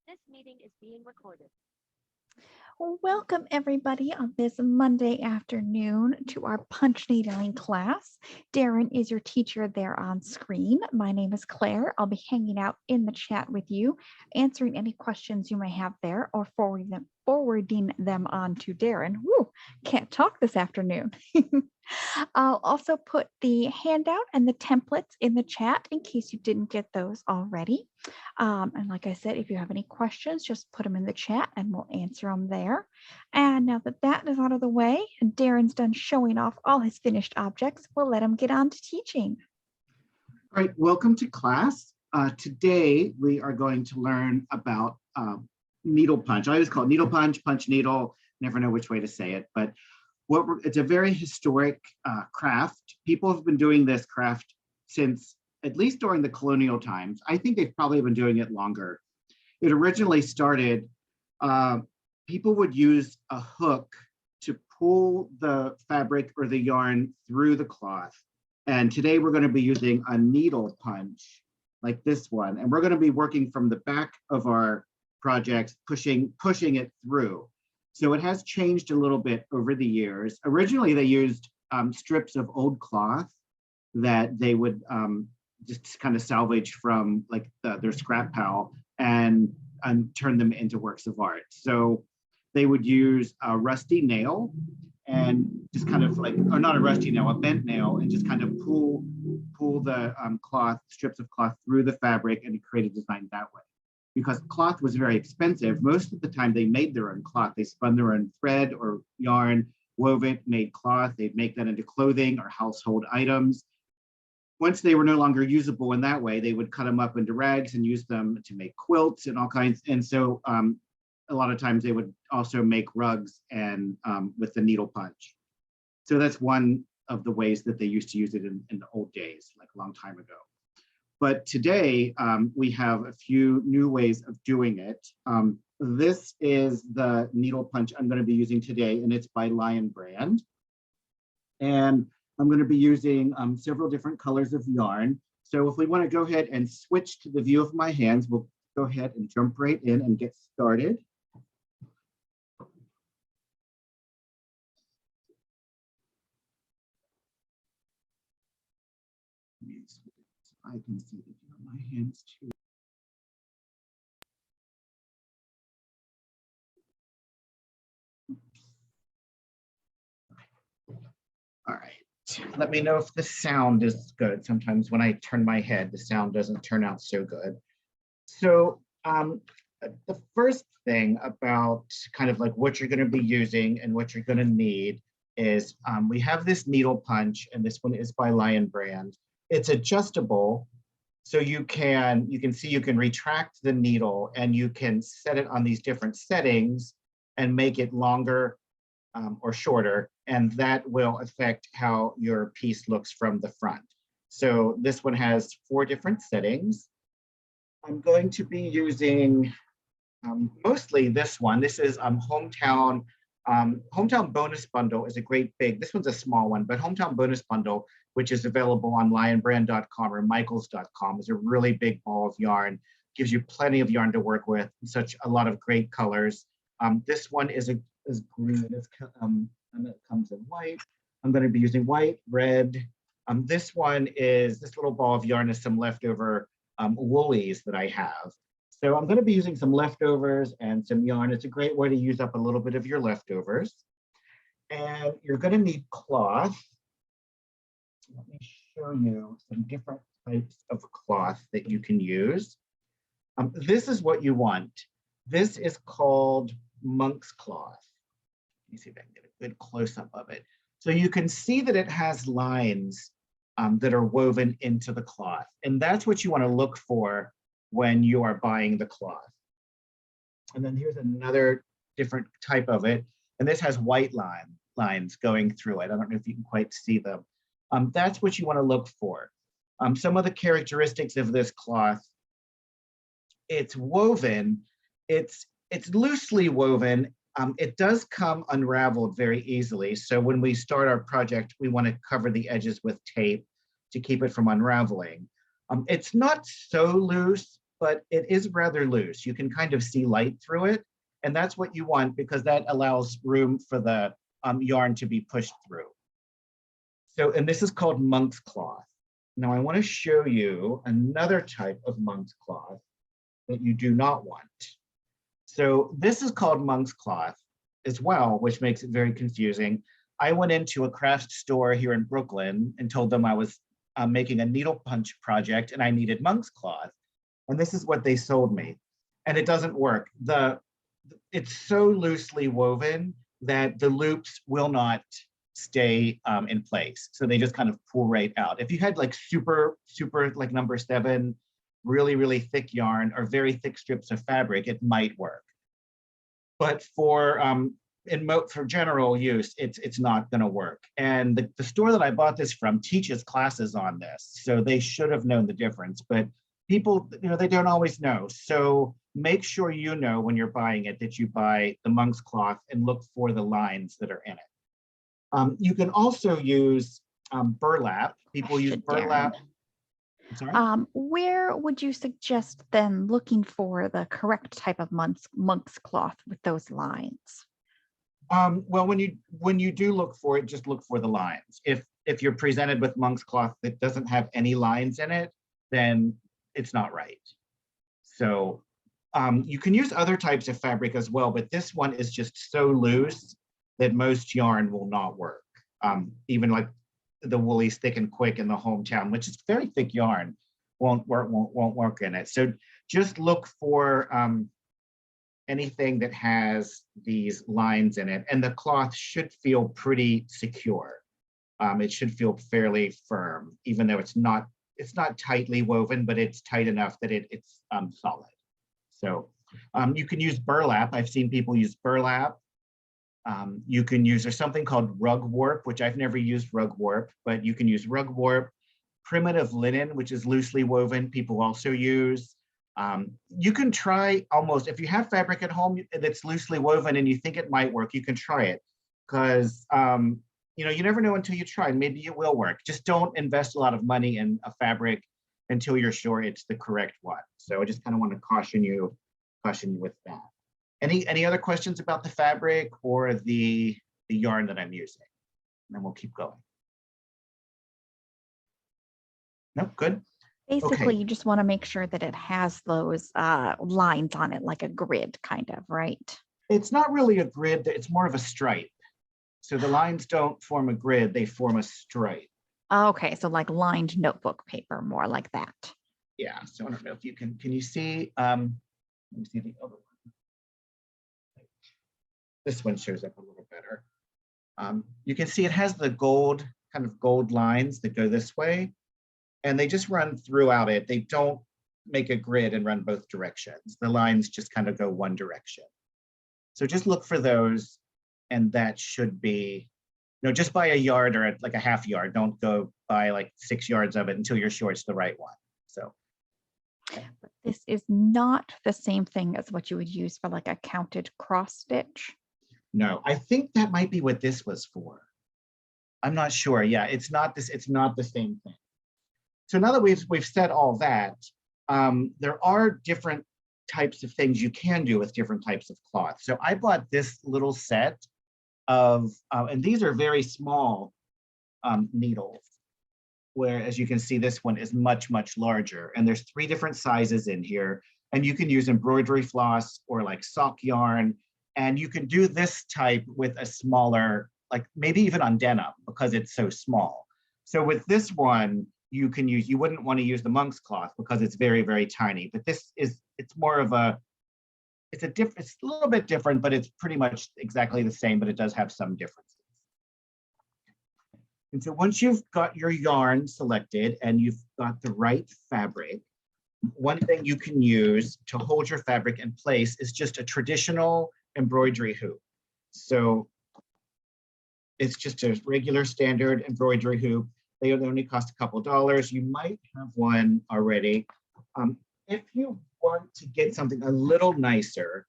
This meeting is being recorded. Welcome everybody on this Monday afternoon to our punch needling class. Darren is your teacher there on screen. My name is Claire. I'll be hanging out in the chat with you, answering any questions you may have there or forwarding them on to Darren. Woo, can't talk this afternoon. I'll also put the handout and the templates in the chat in case you didn't get those already. And like I said, if you have any questions, just put them in the chat and we'll answer them there. And now that that is out of the way and Darren's done showing off all his finished objects, we'll let him get on to teaching. All right, welcome to class. Today we are going to learn about needle punch. I always call it needle punch, punch needle, never know which way to say it, but it's a very historic craft. People have been doing this craft since at least during the colonial times. I think they've probably been doing it longer. It originally started, people would use a hook to pull the fabric or the yarn through the cloth. And today we're going to be using a needle punch like this one. And we're going to be working from the back of our project, pushing it through. So it has changed a little bit over the years. Originally, they used strips of old cloth that they would just kind of salvage from like their scrap pile and turn them into works of art. So they would use a rusty nail and just kind of like, or not a rusty nail, a bent nail, and just kind of pull the strips of cloth through the fabric and create a design that way. Because cloth was very expensive, most of the time they made their own cloth. They spun their own thread or yarn, wove it, made cloth. They'd make that into clothing or household items. Once they were no longer usable in that way, they would cut them up into rags and use them to make quilts and all kinds. And so a lot of times they would also make rugs and with the needle punch. So that's one of the ways that they used to use it in the old days, like a long time ago. But today we have a few new ways of doing it. This is the needle punch I'm going to be using today, and it's by Lion Brand. And I'm going to be using several different colors of yarn. So if we want to go ahead and switch to the view of my hands, we'll go ahead and jump right in and get started. I can see the view of my hands too. All right, let me know if the sound is good. Sometimes when I turn my head, the sound doesn't turn out so good. So the first thing about kind of like what you're going to be using and what you're going to need is we have this needle punch, and this one is by Lion Brand. It's adjustable, so you can see you can retract the needle and you can set it on these different settings and make it longer or shorter, and that will affect how your piece looks from the front. So this one has 4 different settings. I'm going to be using mostly this one. This is Hometown Bonus Bundle is a great big, this one's a small one, but Hometown Bonus Bundle, which is available on lionbrand.com or michaels.com, is a really big ball of yarn. Gives you plenty of yarn to work with, such a lot of great colors. This one is green, and it comes in white. I'm going to be using white, red. This little ball of yarn is some leftover woolies that I have. So I'm going to be using some leftovers and some yarn. It's a great way to use up a little bit of your leftovers. And you're going to need cloth. Let me show you some different types of cloth that you can use. This is what you want. This is called monk's cloth. Let me see if I can get a good close-up of it. So you can see that it has lines that are woven into the cloth. And that's what you want to look for when you are buying the cloth. And then here's another different type of it. And this has white lines going through it. I don't know if you can quite see them. That's what you want to look for. Some of the characteristics of this cloth: it's woven, it's loosely woven. It does come unraveled very easily. So when we start our project, we want to cover the edges with tape to keep it from unraveling. It's not so loose but it is rather loose. You can kind of see light through it. And that's what you want because that allows room for the yarn to be pushed through. So, and this is called monk's cloth. Now I want to show you another type of monk's cloth that you do not want. So this is called monk's cloth as well, which makes it very confusing. I went into a craft store here in Brooklyn and told them I was making a needle punch project and I needed monk's cloth. And this is what they sold me. And it doesn't work. It's so loosely woven that the loops will not stay in place. So they just kind of pull right out. If you had like super like number 7, really thick yarn or very thick strips of fabric, it might work. But for general use, it's not going to work. And the store that I bought this from teaches classes on this, so they should have known the difference. But people, they don't always know. So make sure you know when you're buying it that you buy the monk's cloth and look for the lines that are in it. You can also use burlap. People use burlap. I'm sorry? Where would you suggest then looking for the correct type of monk's cloth with those lines? Well, when you do look for it, just look for the lines. If you're presented with monk's cloth that doesn't have any lines in it, then it's not right. So you can use other types of fabric as well, but this one is just so loose that most yarn will not work. Even like the Woolies Thick and Quick in the Hometown, which is very thick yarn, won't work in it. So just look for anything that has these lines in it, and the cloth should feel pretty secure. It should feel fairly firm, even though it's not tightly woven, but it's tight enough that it's solid. So you can use burlap. I've seen people use burlap. You can use, there's something called rug warp, which I've never used rug warp, but you can use rug warp. Primitive linen, which is loosely woven, people also use. You can try almost, if you have fabric at home that's loosely woven and you think it might work, you can try it because you never know until you try, and maybe it will work. Just don't invest a lot of money in a fabric until you're sure it's the correct one. So I just kind of want to caution you with that. Any other questions about the fabric or the yarn that I'm using? And then we'll keep going. No, good. Basically, Okay. you just want to make sure that it has those lines on it, like a grid, kind of, right? It's not really a grid, it's more of a stripe. So the lines don't form a grid, they form a stripe. Okay, so like lined notebook paper, more like that. Yeah, so I don't know if you can you see, let me see the other one. This one shows up a little better. You can see it has the kind of gold lines that go this way, and they just run throughout it. They don't make a grid and run both directions. The lines just kind of go one direction. So just look for those, and that should be, just buy a yard or like a half yard. Don't go buy like 6 yards of it until you're sure it's the right one. So. But this is not the same thing as what you would use for like a counted cross stitch. No, I think that might be what this was for. I'm not sure. Yeah, it's not the same thing. So now that we've said all that, there are different types of things you can do with different types of cloth. So I bought this little set of, and these are very small needles, where, as you can see, this one is much larger. And there's 3 different sizes in here. And you can use embroidery floss or like sock yarn. And you can do this type with a smaller, like maybe even on denim because it's so small. So with this one, you wouldn't want to use the monk's cloth because it's very tiny. But it's more of it's a little bit different, but it's pretty much exactly the same, but it does have some differences. And so once you've got your yarn selected and you've got the right fabric, one thing you can use to hold your fabric in place is just a traditional embroidery hoop. So it's just a regular standard embroidery hoop. They only cost a couple dollars. You might have one already. If you want to get something a little nicer,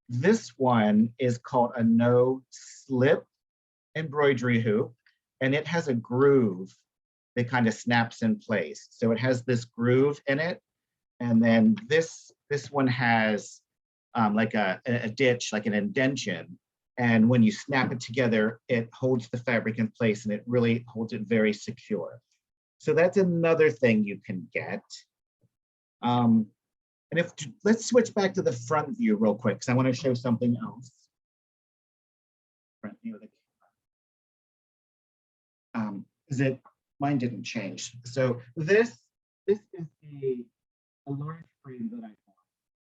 this one is called a no slip embroidery hoop, and it has a groove that kind of snaps in place. So it has this groove in it And then this one has like a ditch, like an indention. And when you snap it together, it holds the fabric in place and it really holds it very secure. So that's another thing you can get. And let's switch back to the front view real quick, because I want to show something else. Front view of the camera. Mine didn't change. So this is a large frame that I bought.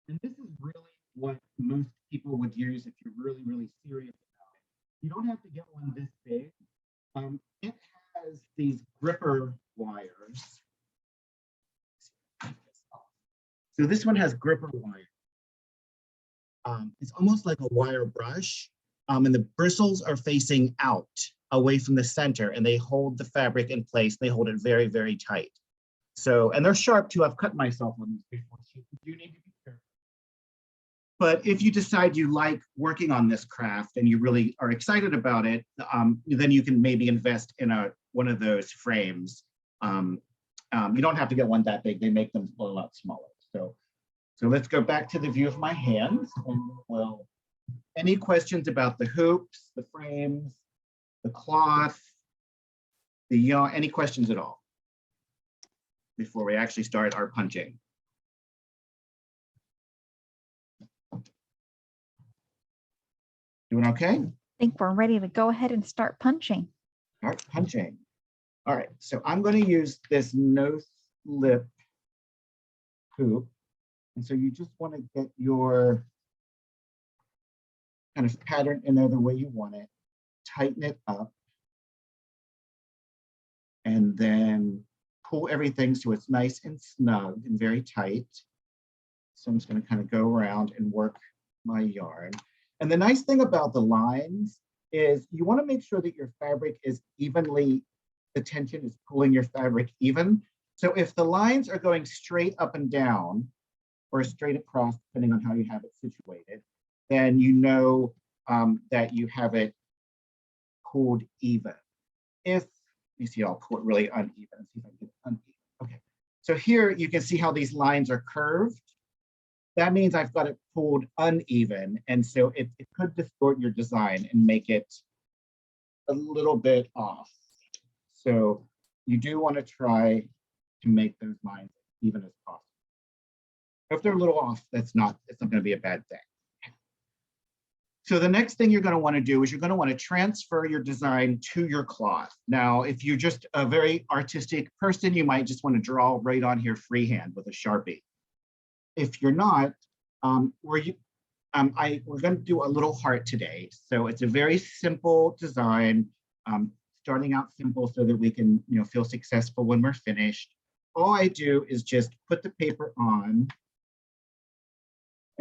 And this is really what most people would use if you're really, really serious about it. You don't have to get one this big. It has these gripper wires. So this one has gripper wire. It's almost like a wire brush, and the bristles are facing out away from the center, and they hold the fabric in place. They hold it very, very tight. So, and they're sharp too. I've cut myself on these before. So you need to be careful. But if you decide you like working on this craft and you really are excited about it, then you can maybe invest in one of those frames. You don't have to get one that big. They make them a lot smaller. So let's go back to the view of my hands. And well, any questions about the hoops, the frames, the cloth, the yarn, any questions at all before we actually start our punching? Doing okay? I think we're ready to go ahead and start punching. Start punching. All right, so I'm going to use this no slip hoop. And so you just want to get your kind of pattern in there the way you want it, tighten it up, and then pull everything so it's nice and snug and very tight. So I'm just going to kind of go around and work my yarn. And the nice thing about the lines is you want to make sure that your fabric is evenly, the tension is pulling your fabric even. So if the lines are going straight up and down, or straight across, depending on how you have it situated, then you know that you have it pulled even. If you see, I'll pull it really uneven. See if I can get it uneven. Okay. So here you can see how these lines are curved. That means I've got it pulled uneven, and so it could distort your design and make it a little bit off. So you do want to try to make those lines even as possible. If they're a little off, it's not going to be a bad thing. So the next thing you're going to want to do is you're going to want to transfer your design to your cloth. Now, if you're just a very artistic person, you might just want to draw right on here freehand with a Sharpie. If you're not, we're going to do a little heart today. So it's a very simple design, starting out simple so that we can feel successful when we're finished. All I do is just put the paper on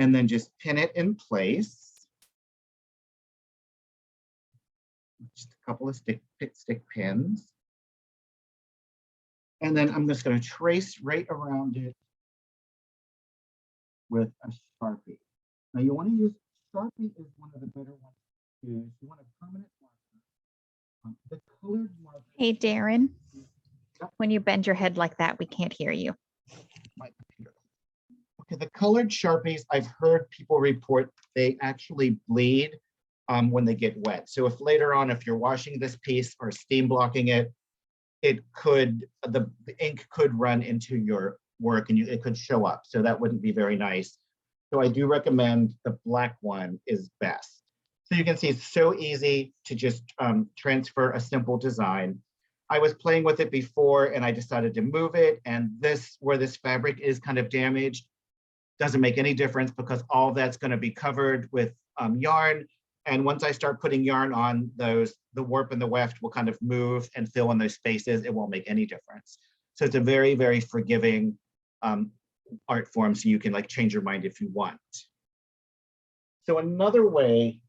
and then just pin it in place. Just a couple of stick pins. And then I'm just going to trace right around it with a Sharpie. Now you want to use, Sharpie is one of the better ones to use. You want a permanent marker. The colored marker. Hey, Darren, when you bend your head like that, we can't hear you. My computer. Okay, the colored Sharpies, I've heard people report they actually bleed when they get wet. So if later on, if you're washing this piece or steam blocking it, the ink could run into your work and it could show up. So that wouldn't be very nice. So I do recommend the black one is best. So you can see it's so easy to just transfer a simple design. I was playing with it before and I decided to move it, and where this fabric is kind of damaged doesn't make any difference because all that's going to be covered with yarn. And once I start putting yarn on those, the warp and the weft will kind of move and fill in those spaces. It won't make any difference. So it's a very, very forgiving art form, so you can like change your mind if you want. So another way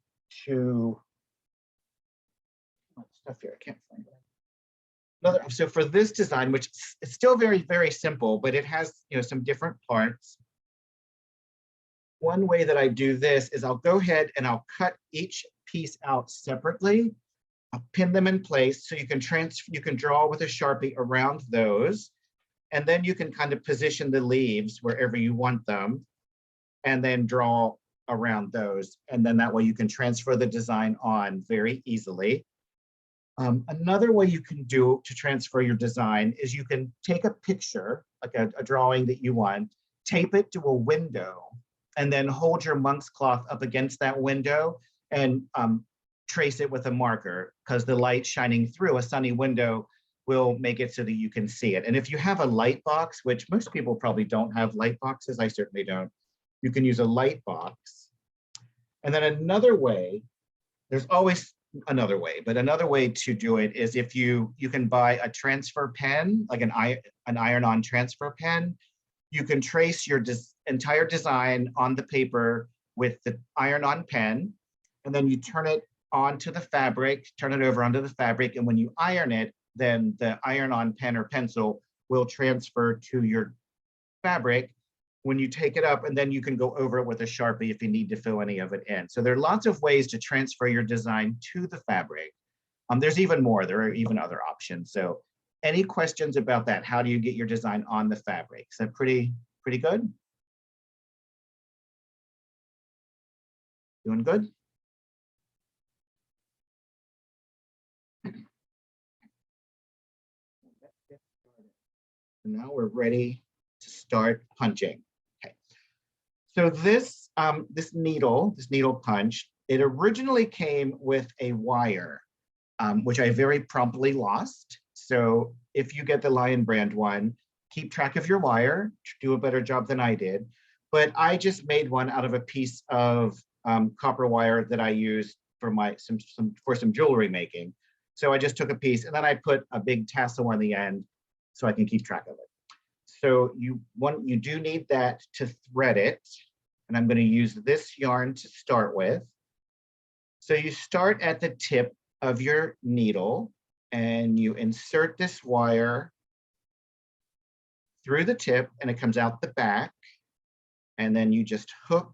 to, stuff here, I can't find it. So for this design, which is still very, very simple, but it has some different parts. One way that I do this is I'll go ahead and I'll cut each piece out separately. I'll pin them in place so you can draw with a Sharpie around those. And then you can kind of position the leaves wherever you want them and then draw around those. And then that way you can transfer the design on very easily. Another way you can do to transfer your design is you can take a picture, like a drawing that you want, tape it to a window, and then hold your monk's cloth up against that window and trace it with a marker, because the light shining through a sunny window will make it so that you can see it. And if you have a light box, which most people probably don't have light boxes, I certainly don't, you can use a light box. And then another way, there's always another way, but another way to do it is if you can buy a transfer pen, like an iron-on transfer pen. You can trace your entire design on the paper with the iron-on pen, and then you turn it onto the fabric, turn it over onto the fabric, and when you iron it, then the iron-on pen or pencil will transfer to your fabric when you take it up, and then you can go over it with a Sharpie if you need to fill any of it in. So there are lots of ways to transfer your design to the fabric. There's even more, there are even other options. So any questions about that? How do you get your design on the fabric? Is that pretty good? Doing good? Now we're ready to start punching. Okay. So this needle punch, it originally came with a wire, which I very promptly lost. So if you get the Lion brand one, keep track of your wire, do a better job than I did. But I just made one out of a piece of copper wire that I used for some jewelry making. So I just took a piece and then I put a big tassel on the end so I can keep track of it. So you do need that to thread it. And I'm going to use this yarn to start with. So you start at the tip of your needle and you insert this wire through the tip and it comes out the back. And then you just hook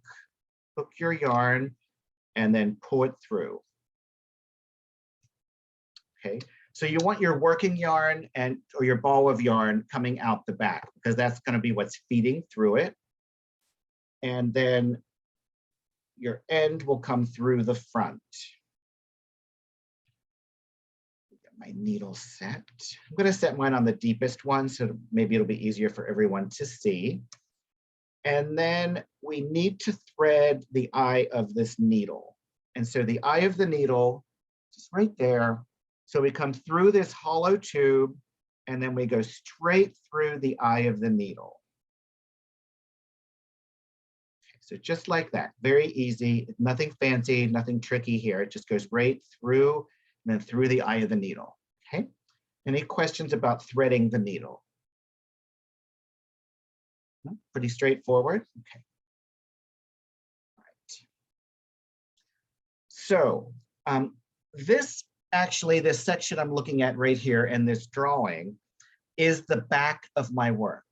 your yarn and then pull it through. Okay, so you want your working yarn or your ball of yarn coming out the back because that's going to be what's feeding through it. And then your end will come through the front. Get my needle set. I'm going to set mine on the deepest one so maybe it'll be easier for everyone to see. And then we need to thread the eye of this needle. And so the eye of the needle is right there. So we come through this hollow tube and then we go straight through the eye of the needle. Okay, so just like that, very easy, nothing fancy, nothing tricky here. It just goes right through and then through the eye of the needle. Okay, any questions about threading the needle? No? Pretty straightforward. Okay. All right. So this section I'm looking at right here in this drawing is the back of my work.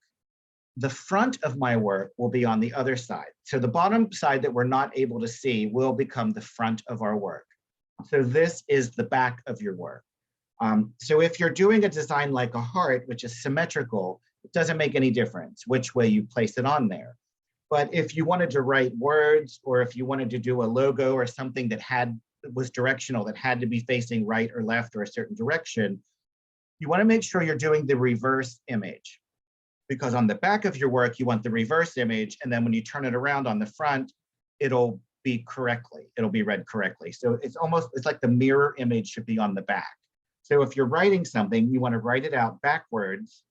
The front of my work will be on the other side. So the bottom side that we're not able to see will become the front of our work. So this is the back of your work. So if you're doing a design like a heart, which is symmetrical, it doesn't make any difference which way you place it on there. But if you wanted to write words, or if you wanted to do a logo or something that was directional, that had to be facing right or left or a certain direction, you want to make sure you're doing the reverse image. Because on the back of your work, you want the reverse image, and then when you turn it around on the front, it'll be read correctly. So it's like the mirror image should be on the back. So if you're writing something, you want to write it out backwards,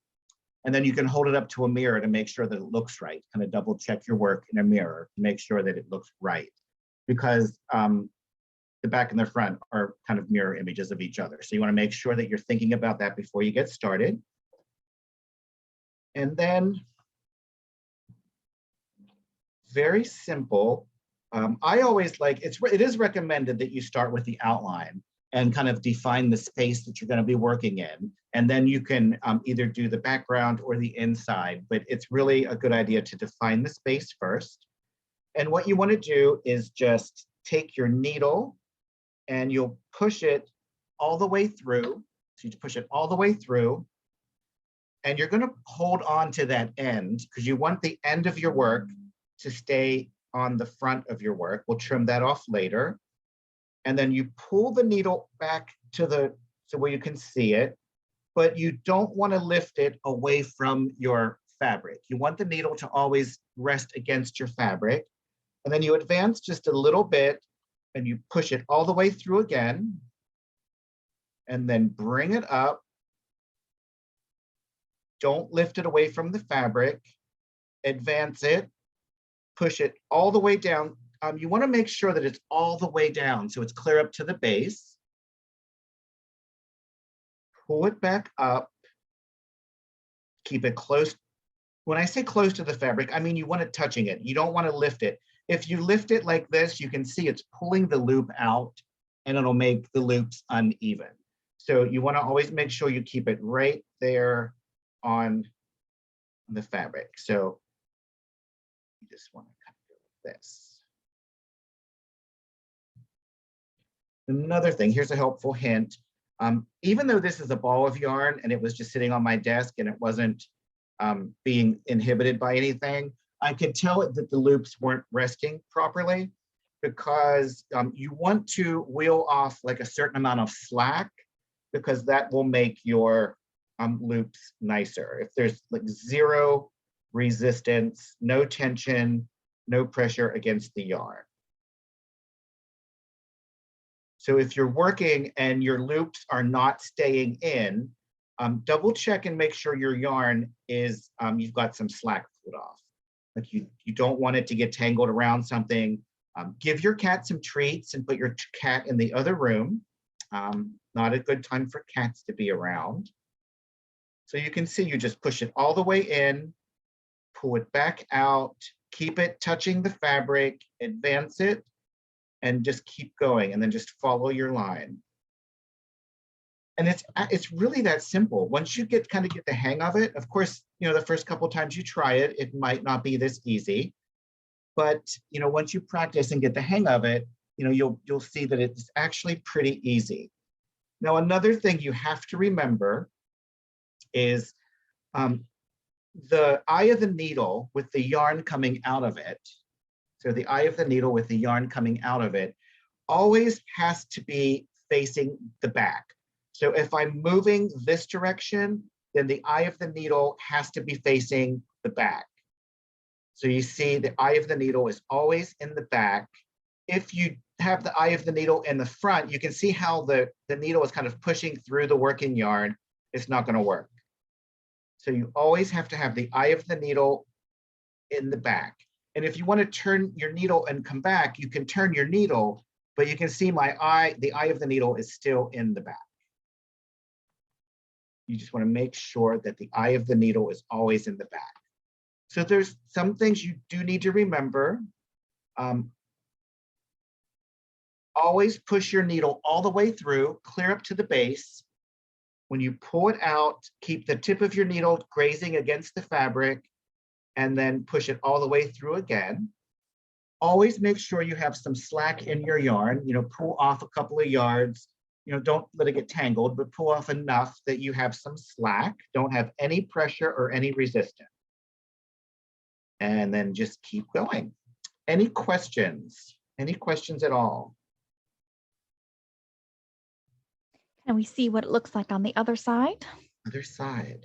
and then you can hold it up to a mirror to make sure that it looks right. Kind of double check your work in a mirror to make sure that it looks right. Because the back and the front are kind of mirror images of each other. So you want to make sure that you're thinking about that before you get started. And then, very simple. I always it is recommended that you start with the outline and kind of define the space that you're going to be working in. And then you can either do the background or the inside, but it's really a good idea to define the space first. And what you want to do is just take your needle and you'll push it all the way through. So you push it all the way through. and you're going to hold on to that end because you want the end of your work to stay on the front of your work. We'll trim that off later. And then you pull the needle back to where you can see it, but you don't want to lift it away from your fabric. You want the needle to always rest against your fabric. And then you advance just a little bit and you push it all the way through again, and then bring it up. Don't lift it away from the fabric. Advance it, push it all the way down. You want to make sure that it's all the way down so it's clear up to the base. Pull it back up. Keep it close. When I say close to the fabric, I mean you want it touching it. You don't want to lift it. If you lift it like this, you can see it's pulling the loop out and it'll make the loops uneven. So you want to always make sure you keep it right there on the fabric. So you just want to kind of go like this. Another thing, here's a helpful hint. Even though this is a ball of yarn and it was just sitting on my desk and it wasn't being inhibited by anything, I could tell that the loops weren't resting properly because you want to wheel off like a certain amount of slack because that will make your loops nicer. If there's like zero resistance, no tension, no pressure against the yarn. So if you're working and your loops are not staying in, double check and make sure your yarn is, you've got some slack pulled off. Like you don't want it to get tangled around something. Give your cat some treats and put your cat in the other room. Not a good time for cats to be around. So you can see you just push it all the way in, pull it back out, keep it touching the fabric, advance it, and just keep going, and then just follow your line. And it's really that simple. Once you kind of get the hang of it, of course, the first couple of times you try it, it might not be this easy. But once you practice and get the hang of it, you'll see that it's actually pretty easy. Now, another thing you have to remember is the eye of the needle with the yarn coming out of it. So the eye of the needle with the yarn coming out of it always has to be facing the back. So if I'm moving this direction, then the eye of the needle has to be facing the back. So you see the eye of the needle is always in the back. If you have the eye of the needle in the front, you can see how the needle is kind of pushing through the working yarn. It's not going to work. So you always have to have the eye of the needle in the back. And if you want to turn your needle and come back, you can turn your needle, but you can see the eye of the needle is still in the back. You just want to make sure that the eye of the needle is always in the back. So there's some things you do need to remember. Always push your needle all the way through, clear up to the base. When you pull it out, keep the tip of your needle grazing against the fabric, and then push it all the way through again. Always make sure you have some slack in your yarn, pull off a couple of yards, don't let it get tangled, but pull off enough that you have some slack, don't have any pressure or any resistance. And then just keep going. Any questions? Any questions at all? Can we see what it looks like on the other side? Other side.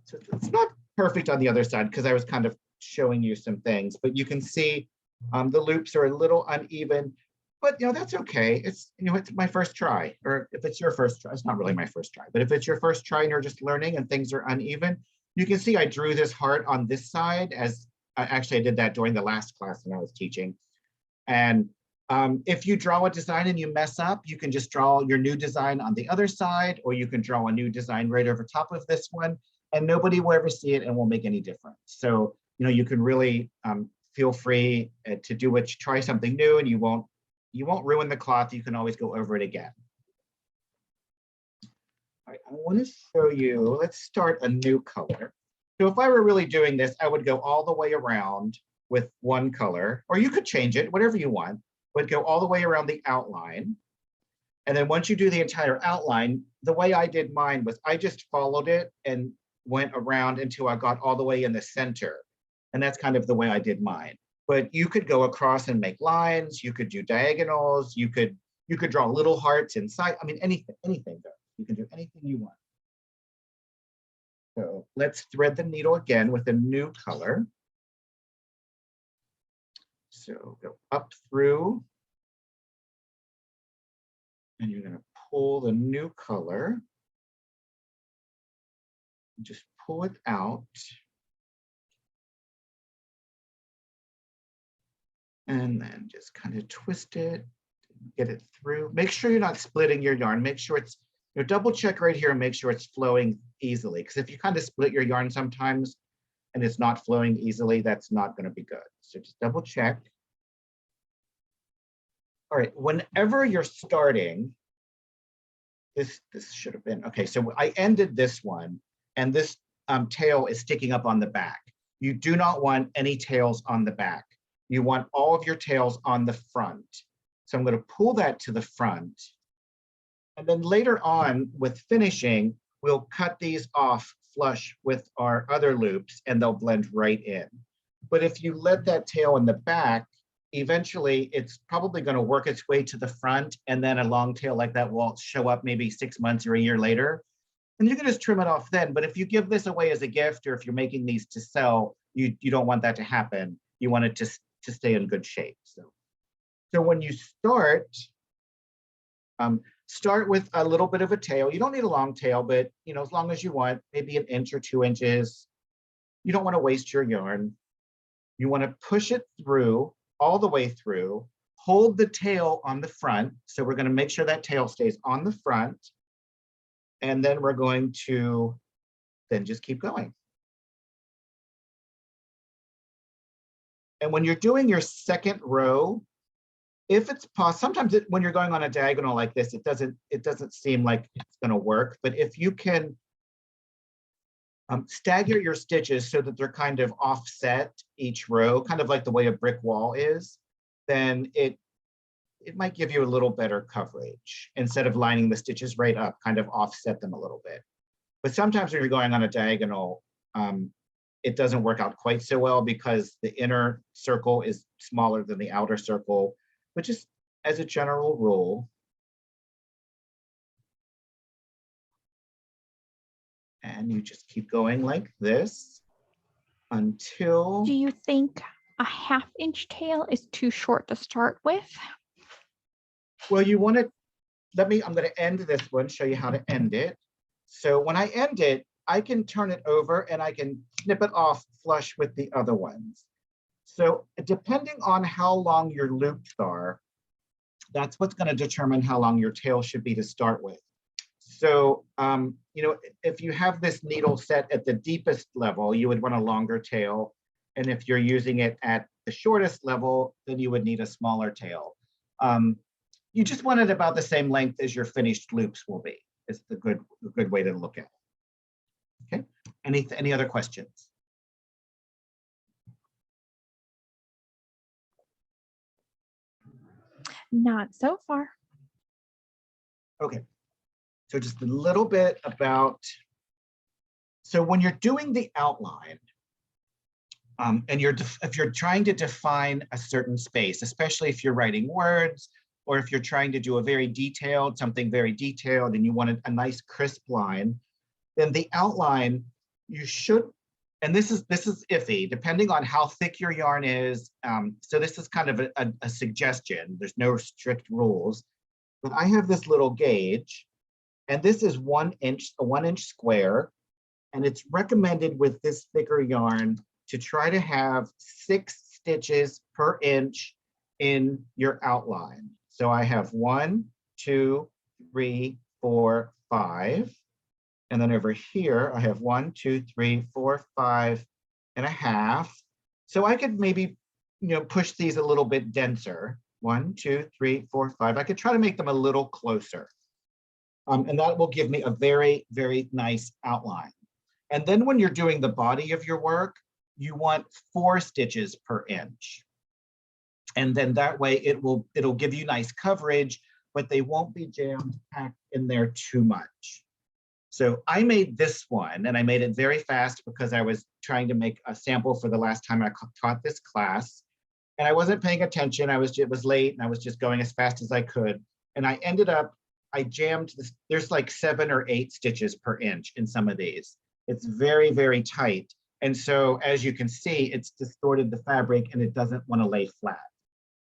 So it's not perfect on the other side because I was kind of showing you some things, but you can see the loops are a little uneven, but that's okay. It's it's my first try, or if it's your first try, it's not really my first try, but if it's your first try and you're just learning and things are uneven, you can see I drew this heart on this side as actually I did that during the last class when I was teaching. And if you draw a design and you mess up, you can just draw your new design on the other side, or you can draw a new design right over top of this one, and nobody will ever see it and won't make any difference. So, you can really feel free to try something new, and you won't ruin the cloth. You can always go over it again. All right, I want to show you, let's start a new color. So if I were really doing this, I would go all the way around with one color, or you could change it, whatever you want, but go all the way around the outline. And then once you do the entire outline, the way I did mine was I just followed it and went around until I got all the way in the center. And that's kind of the way I did mine. But you could go across and make lines, you could do diagonals, you could draw little hearts inside. I mean, anything goes. You can do anything you want. So let's thread the needle again with a new color. So go up through, and you're going to pull the new color. Just pull it out. And then just kind of twist it, get it through. Make sure you're not splitting your yarn. Make sure it's, double check right here and make sure it's flowing easily. Because if you kind of split your yarn sometimes and it's not flowing easily, that's not going to be good. So just double check. All right, whenever you're starting, this should have been, okay, so I ended this one and this tail is sticking up on the back. You do not want any tails on the back. You want all of your tails on the front. So I'm going to pull that to the front. And then later on with finishing, we'll cut these off flush with our other loops and they'll blend right in. But if you let that tail in the back, eventually it's probably going to work its way to the front, and then a long tail like that will show up maybe 6 months or a year later. And you can just trim it off then. But if you give this away as a gift, or if you're making these to sell, you don't want that to happen. You want it to stay in good shape. So when you start with a little bit of a tail. You don't need a long tail, but as long as you want, maybe 1 inch or 2 inches. You don't want to waste your yarn. You want to push it through all the way through, hold the tail on the front. So we're going to make sure that tail stays on the front. And then we're going to then just keep going. And when you're doing your second row, if it's possible, sometimes when you're going on a diagonal like this, it doesn't seem like it's going to work. But if you can stagger your stitches so that they're kind of offset each row, kind of like the way a brick wall is, then it might give you a little better coverage. Instead of lining the stitches right up, kind of offset them a little bit. But sometimes when you're going on a diagonal, it doesn't work out quite so well because the inner circle is smaller than the outer circle. But just as a general rule, and you just keep going like this until... Do you think a 1/2 inch tail is too short to start with? Well, you want to, I'm going to end this one, show you how to end it. So when I end it, I can turn it over and I can snip it off flush with the other ones. So depending on how long your loops are, that's what's going to determine how long your tail should be to start with. So, if you have this needle set at the deepest level, you would want a longer tail. And if you're using it at the shortest level, then you would need a smaller tail. You just want it about the same length as your finished loops will be. It's the good way to look at it. Okay. Any other questions? Not so far. Okay. So just a little bit about, so when you're doing the outline, and if you're trying to define a certain space, especially if you're writing words, or if you're trying to do something very detailed, and you want a nice crisp line, then the outline, you should, and this is iffy, depending on how thick your yarn is. So this is kind of a suggestion. There's no strict rules, but I have this little gauge. And this is 1 inch, a 1 inch square. And it's recommended with this thicker yarn to try to have 6 stitches per inch in your outline. So I have 1, 2, 3, 4, 5. And then over here, I have 1, 2, 3, 4, 5 and a half. So I could maybe, push these a little bit denser. 1, 2, 3, 4, 5. I could try to make them a little closer. And that will give me a very, very nice outline. And then when you're doing the body of your work, you want 4 stitches per inch. And then that way it'll give you nice coverage but they won't be jammed packed in there too much. So I made this one, and I made it very fast because I was trying to make a sample for the last time I taught this class. And I wasn't paying attention. It was late, and I was just going as fast as I could. And I jammed this. There's like 7 or 8 stitches per inch in some of these. It's very, very tight. And so as you can see, it's distorted the fabric and it doesn't want to lay flat.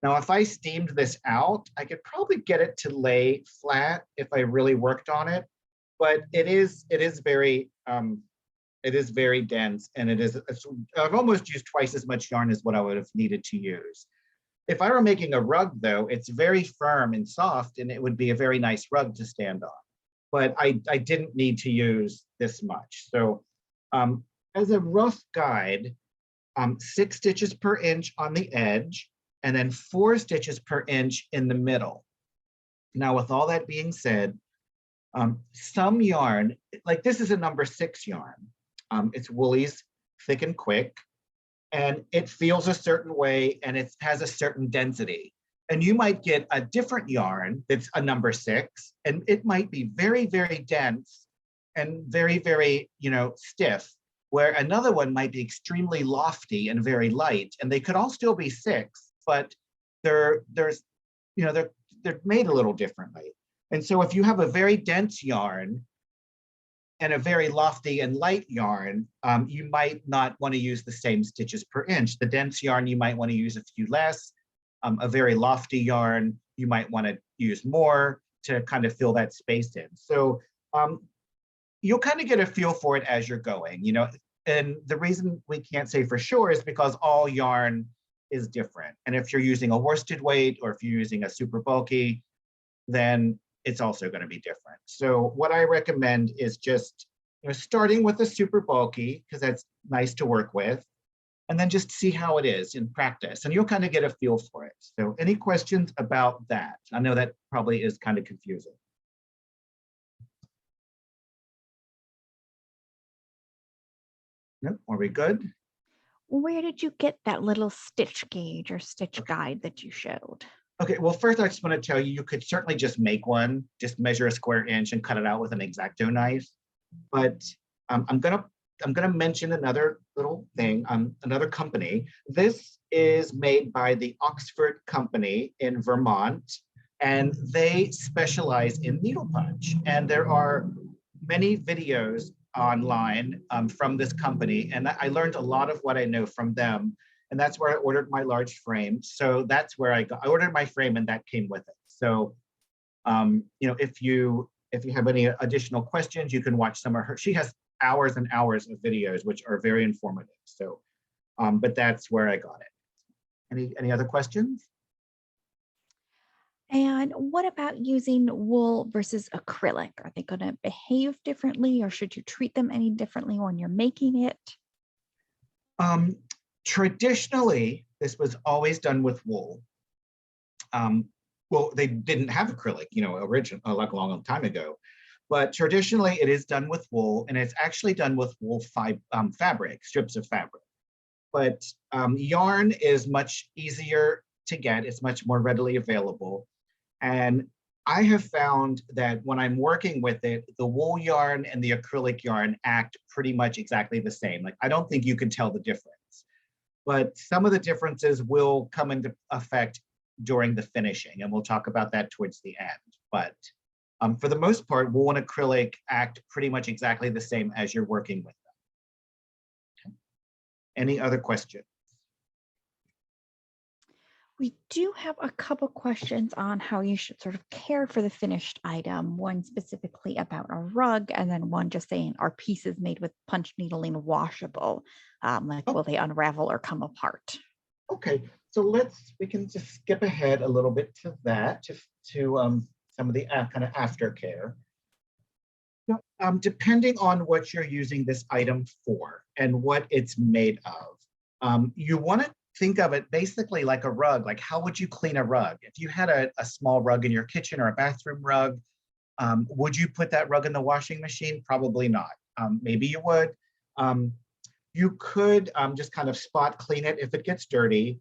Now, if I steamed this out, I could probably get it to lay flat if I really worked on it. But it is very dense, and I've almost used twice as much yarn as what I would have needed to use. If I were making a rug, though, it's very firm and soft, and it would be a very nice rug to stand on. But I didn't need to use this much. So as a rough guide, 6 stitches per inch on the edge, and then 4 stitches per inch in the middle. Now, with all that being said, some yarn, like this is a number 6 yarn. It's Woolies, thick and quick, and it feels a certain way, and it has a certain density. And you might get a different yarn that's a number 6, and it might be very, very dense and very, very, stiff, where another one might be extremely lofty and very light, and they could all still be 6, but they're made a little differently. And so if you have a very dense yarn and a very lofty and light yarn, you might not want to use the same stitches per inch. The dense yarn, you might want to use a few less. A very lofty yarn, you might want to use more to kind of fill that space in. So you'll kind of get a feel for it as you're going, and the reason we can't say for sure is because all yarn is different. And if you're using a worsted weight or if you're using a super bulky, then it's also going to be different. So what I recommend is just starting with a super bulky, because that's nice to work with, and then just see how it is in practice, and you'll kind of get a feel for it. So any questions about that? I know that probably is kind of confusing. No, are we good? Where did you get that little stitch gauge or stitch guide that you showed? Okay, well, first I just want to tell you, you could certainly just make one, just measure a square inch and cut it out with an X-Acto knife. But I'm gonna mention another little thing, another company. This is made by the Oxford Company in Vermont, and they specialize in needle punch. And there are many videos online from this company, and I learned a lot of what I know from them. And that's where I ordered my large frame. So that's where I ordered my frame, and that came with it. So, if you have any additional questions, you can watch some of her. She has hours and hours of videos, which are very informative. So, but that's where I got it. Any other questions? And what about using wool versus acrylic? Are they going to behave differently, or should you treat them any differently when you're making it? Traditionally, this was always done with wool. Well, they didn't have acrylic, like a long time ago. But traditionally, it is done with wool, and it's actually done with wool fabric, strips of fabric. But yarn is much easier to get. It's much more readily available. And I have found that when I'm working with it, the wool yarn and the acrylic yarn act pretty much exactly the same. Like, I don't think you can tell the difference. But some of the differences will come into effect during the finishing, and we'll talk about that towards the end. But for the most part, wool and acrylic act pretty much exactly the same as you're working with them. Okay. Any other questions? We do have a couple questions on how you should sort of care for the finished item, one specifically about a rug, and then one just saying, are pieces made with punch needling washable? Will they unravel or come apart? Okay, so we can just skip ahead a little bit to that, to some of the kind of aftercare. So, depending on what you're using this item for and what it's made of, you want to think of it basically like a rug. Like, how would you clean a rug? If you had a small rug in your kitchen or a bathroom rug, would you put that rug in the washing machine? Probably not. Maybe you would. You could just kind of spot clean it if it gets dirty.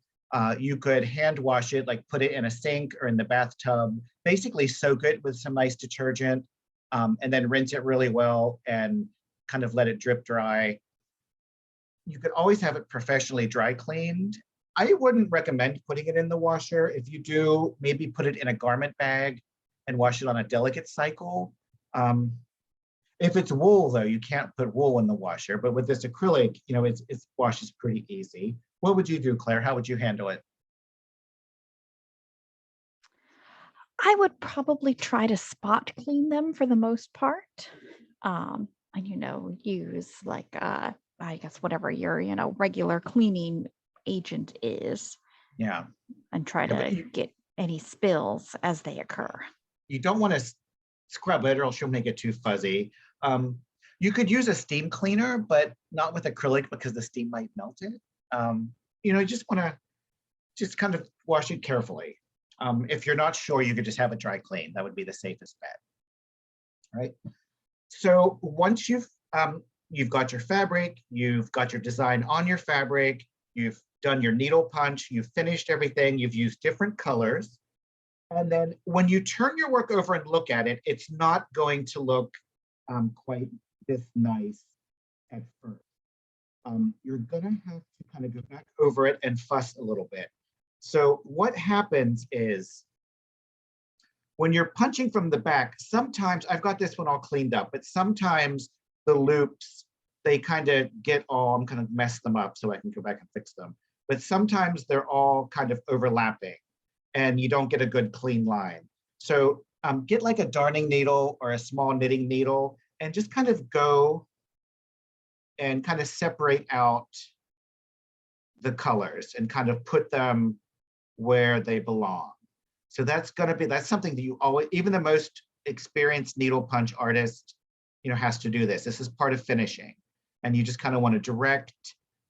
You could hand wash it, like put it in a sink or in the bathtub, basically soak it with some nice detergent, and then rinse it really well and kind of let it drip dry. You could always have it professionally dry cleaned. I wouldn't recommend putting it in the washer. If you do, maybe put it in a garment bag and wash it on a delicate cycle. If it's wool, though, you can't put wool in the washer. But with this acrylic, it washes pretty easy. What would you do, Claire? How would you handle it? I would probably try to spot clean them for the most part. And use like I guess whatever your, regular cleaning agent is, Yeah. and try Yeah, but to get any spills as they occur. you don't want to scrub it or else you'll make it too fuzzy. You could use a steam cleaner, but not with acrylic because the steam might melt it. You just want to just kind of wash it carefully. If you're not sure, you could just have it dry clean. That would be the safest bet. All right. So once you've got your fabric, you've got your design on your fabric, you've done your needle punch, you've finished everything, you've used different colors. And then when you turn your work over and look at it, it's not going to look quite this nice at first. You're gonna have to kind of go back over it and fuss a little bit. So what happens is when you're punching from the back, sometimes, I've got this one all cleaned up, but sometimes the loops, they kind of I'm kind of mess them up so I can go back and fix them. But sometimes they're all kind of overlapping and you don't get a good clean line. So get like a darning needle or a small knitting needle and just kind of go and kind of separate out the colors and kind of put them where they belong. So that's something that you always, even the most experienced needle punch artist, has to do this. This is part of finishing. And you just kind of want to direct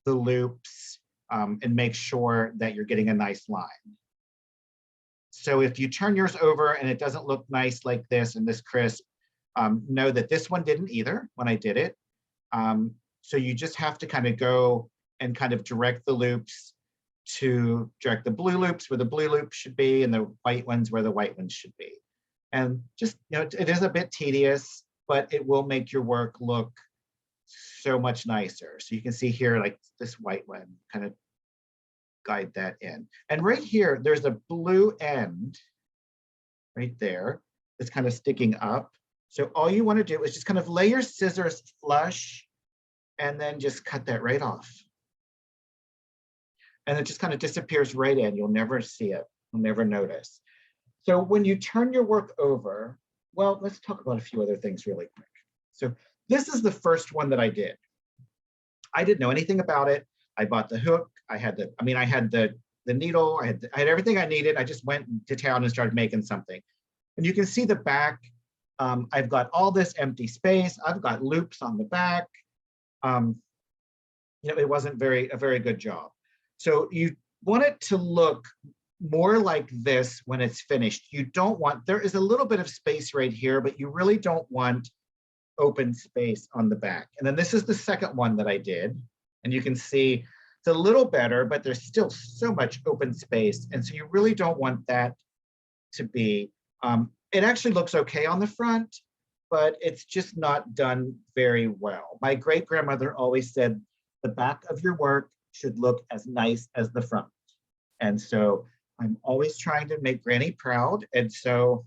the loops and make sure that you're getting a nice line. So if you turn yours over and it doesn't look nice like this and this crisp, know that this one didn't either when I did it. So you just have to kind of go and kind of direct the loops to direct the blue loops where the blue loops should be and the white ones where the white ones should be. And just, it is a bit tedious, but it will make your work look so much nicer. So you can see here, like this white one, kind of guide that in. And right here, there's a blue end right there that's kind of sticking up. So all you want to do is just kind of lay your scissors flush and then just cut that right off. And it just kind of disappears right in. You'll never see it. You'll never notice. So when you turn your work over, well, let's talk about a few other things really quick. So this is the first one that I did. I didn't know anything about it. I bought the hook. I had the needle. I had everything I needed. I just went to town and started making something. And you can see the back. I've got all this empty space. I've got loops on the back. It wasn't a very good job. So you want it to look more like this when it's finished. You don't want, there is a little bit of space right here, but you really don't want open space on the back. And then this is the second one that I did. And you can see it's a little better, but there's still so much open space. And so you really don't want that to be, it actually looks okay on the front, but it's just not done very well. My great-grandmother always said, the back of your work should look as nice as the front. And so I'm always trying to make Granny proud. And so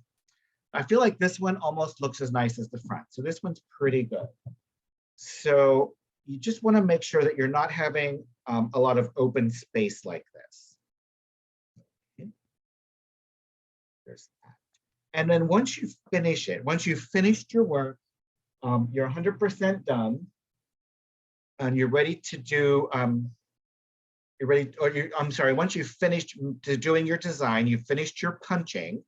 I feel like this one almost looks as nice as the front. So this one's pretty good. So you just want to make sure that you're not having a lot of open space like this. Okay. There's that. And then once you finish it, once you've finished your work, you're 100% done, and you're ready to do, once you've finished doing your design, you've finished your punching,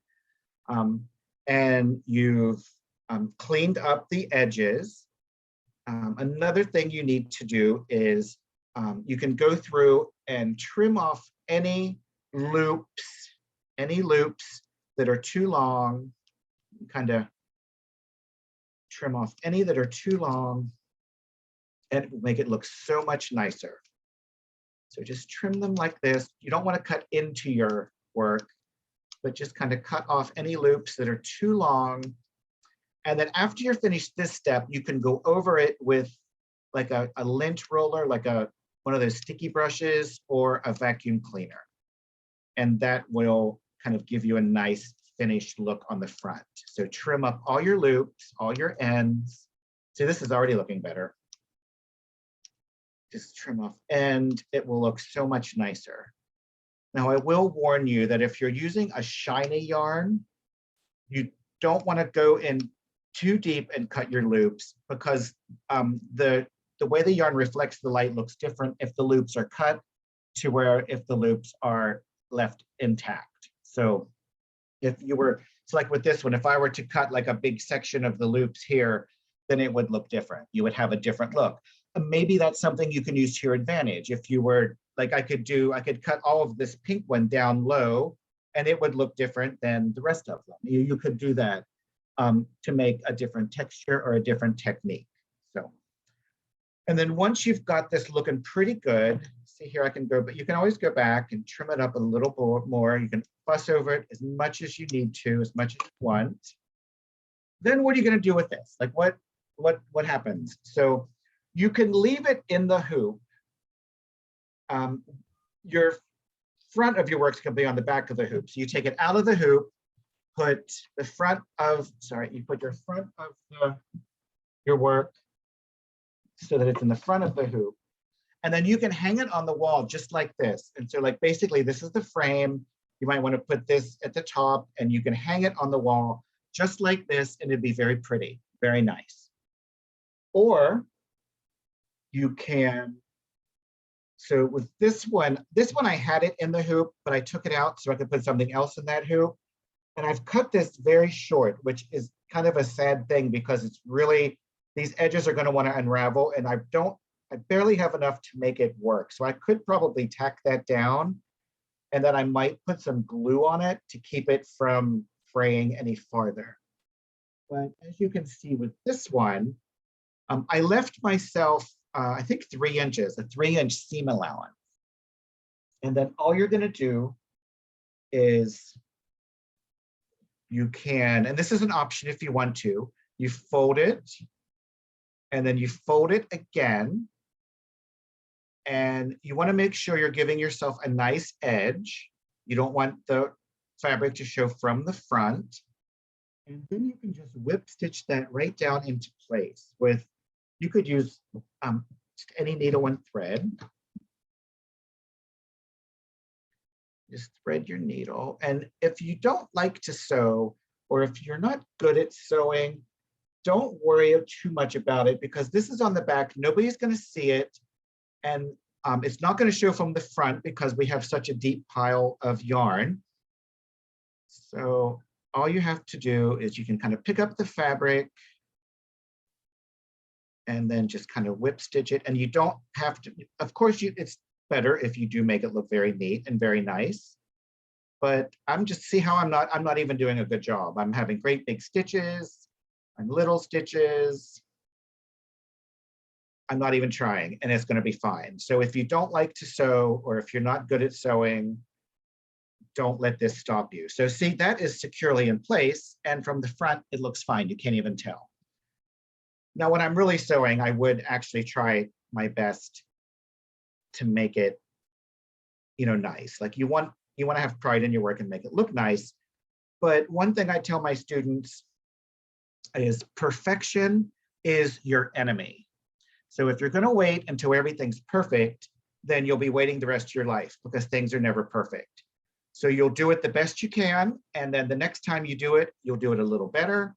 and you've cleaned up the edges. Another thing you need to do is you can go through and trim off any loops that are too long, kind of trim off any that are too long, and it will make it look so much nicer. So just trim them like this. You don't want to cut into your work, but just kind of cut off any loops that are too long. And then after you're finished this step, you can go over it with like a lint roller, like one of those sticky brushes or a vacuum cleaner. And that will kind of give you a nice finished look on the front. So trim up all your loops, all your ends. See, this is already looking better. Just trim off, and it will look so much nicer. Now, I will warn you that if you're using a shiny yarn, you don't want to go in too deep and cut your loops, because the way the yarn reflects the light looks different if the loops are cut to where if the loops are left intact. So if you were, it's like with this one, if I were to cut like a big section of the loops here, then it would look different. You would have a different look. Maybe that's something you can use to your advantage. If you were, like I could cut all of this pink one down low and it would look different than the rest of them. You could do that to make a different texture or a different technique. So, and then once you've got this looking pretty good, see here I can go, but you can always go back and trim it up a little more. You can fuss over it as much as you need to, as much as you want. Then what are you going to do with this? Like what happens? So you can leave it in the hoop. Your front of your works can be on the back of the hoop. So you take it out of the hoop, put the front of, you put your front of your work so that it's in the front of the hoop. And then you can hang it on the wall just like this. And so like basically this is the frame. You might want to put this at the top and you can hang it on the wall just like this, and it'd be very pretty, very nice. Or you can, so with this one I had it in the hoop, but I took it out so I could put something else in that hoop. And I've cut this very short, which is kind of a sad thing because it's really, these edges are going to want to unravel, and I barely have enough to make it work. So I could probably tack that down, and then I might put some glue on it to keep it from fraying any farther. But as you can see with this one, I left myself, I think 3 inches, a 3-inch seam allowance. And then all you're going to do is you can, and this is an option if you want to, you fold it, and then you fold it again. And you want to make sure you're giving yourself a nice edge. You don't want the fabric to show from the front. And then you can just whip stitch that right down into place with, you could use just any needle and thread. Just thread your needle. And if you don't like to sew, or if you're not good at sewing, don't worry too much about it, because this is on the back. Nobody's going to see it. And it's not going to show from the front because we have such a deep pile of yarn. So all you have to do is you can kind of pick up the fabric and then just kind of whip stitch it. And you don't have to, of course, it's better if you do make it look very neat and very nice. But I'm just, see how I'm not even doing a good job. I'm having great big stitches and little stitches. I'm not even trying, and it's going to be fine. So if you don't like to sew, or if you're not good at sewing, don't let this stop you. So see, that is securely in place, and from the front, it looks fine. You can't even tell. Now, when I'm really sewing, I would actually try my best to make it, nice. Like you want to have pride in your work and make it look nice. But one thing I tell my students is perfection is your enemy. So if you're going to wait until everything's perfect, then you'll be waiting the rest of your life, because things are never perfect. So you'll do it the best you can, and then the next time you do it, you'll do it a little better,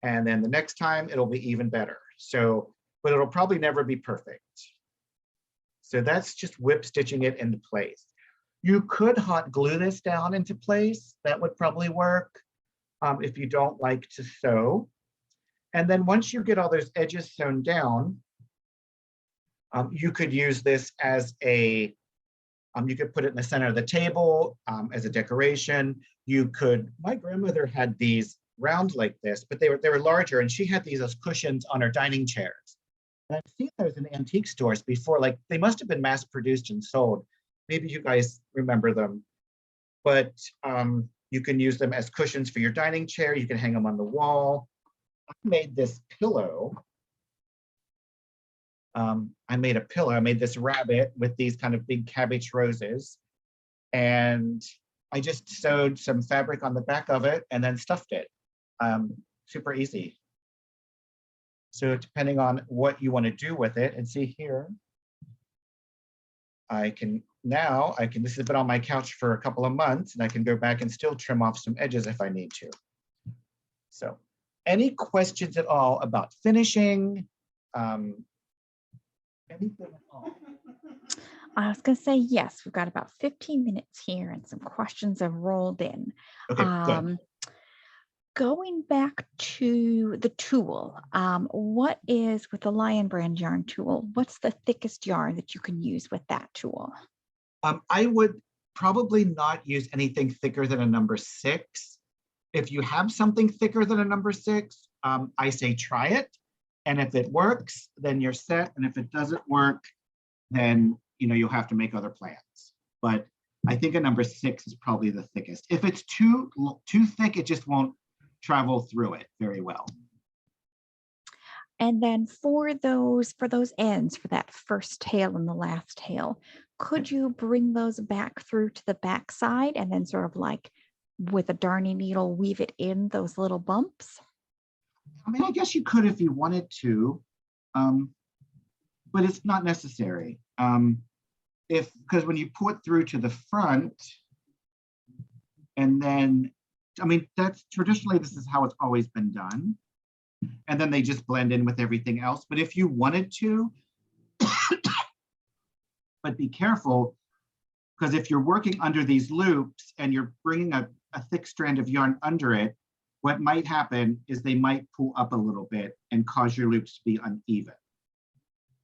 and then the next time it'll be even better. So, but it'll probably never be perfect. So that's just whip stitching it into place. You could hot glue this down into place. That would probably work if you don't like to sew. And then once you get all those edges sewn down, you could use this as a, you could put it in the center of the table as a decoration. You could, my grandmother had these round like this, but they were larger, and she had these as cushions on her dining chairs. And I've seen those in antique stores before, like they must have been mass produced and sold. Maybe you guys remember them, but you can use them as cushions for your dining chair. You can hang them on the wall. I made this pillow. I made a pillow. I made this rabbit with these kind of big cabbage roses. And I just sewed some fabric on the back of it and then stuffed it. Super easy. So depending on what you want to do with it, and see here, this has been on my couch for a couple of months, and I can go back and still trim off some edges if I need to. So any questions at all about finishing? Anything at all? I was going to say yes. We've got about 15 minutes here, and some questions have rolled in. Okay, good. Going back to the tool, what is with the Lion Brand yarn tool? What's the thickest yarn that you can use with that tool? I would probably not use anything thicker than a number 6. If you have something thicker than a number 6, I say try it. And if it works, then you're set. And if it doesn't work, then you'll have to make other plans. But I think a number 6 is probably the thickest. If it's too thick, it just won't travel through it very well. And then for those ends, for that first tail and the last tail, could you bring those back through to the back side and then sort of like with a darning needle weave it in those little bumps? I mean, I guess you could if you wanted to, but it's not necessary. Because when you pull it through to the front, and then, I mean, that's traditionally, this is how it's always been done. And then they just blend in with everything else. But if you wanted to, but be careful, because if you're working under these loops and you're bringing a thick strand of yarn under it, what might happen is they might pull up a little bit and cause your loops to be uneven.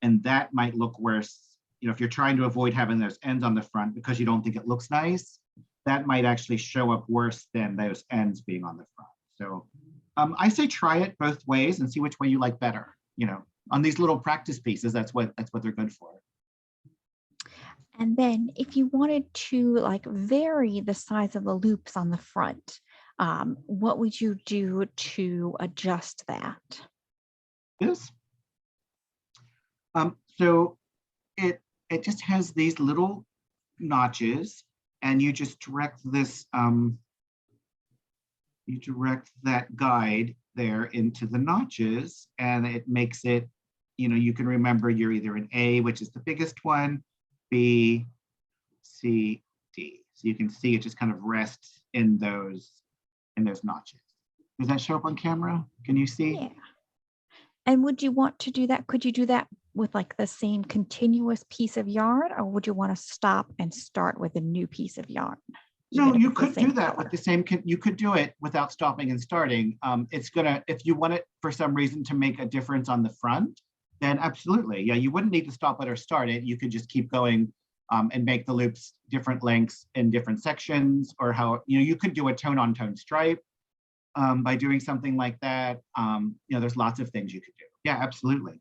And that might look worse. If you're trying to avoid having those ends on the front because you don't think it looks nice, that might actually show up worse than those ends being on the front. So I say try it both ways and see which way you like better. On these little practice pieces, that's what they're good for. And then if you wanted to like vary the size of the loops on the front, what would you do to adjust that? Yes. So it just has these little notches, and you just direct this, you direct that guide there into the notches, and it makes it, you can remember you're either an A, which is the biggest one, B, C, D. So you can see it just kind of rests in those notches. Does that show up on camera? Can you see? Yeah. And would you want to do that? Could you do that with like the same continuous piece of yarn, or would you want to stop and start with a new piece of yarn? No, you could do that with the same, you could do it without stopping and starting. If you want it for some reason to make a difference on the front, then absolutely. Yeah, you wouldn't need to stop it or start it. You could just keep going and make the loops different lengths in different sections, or how, you could do a tone on tone stripe by doing something like that. There's lots of things you could do. Yeah, absolutely.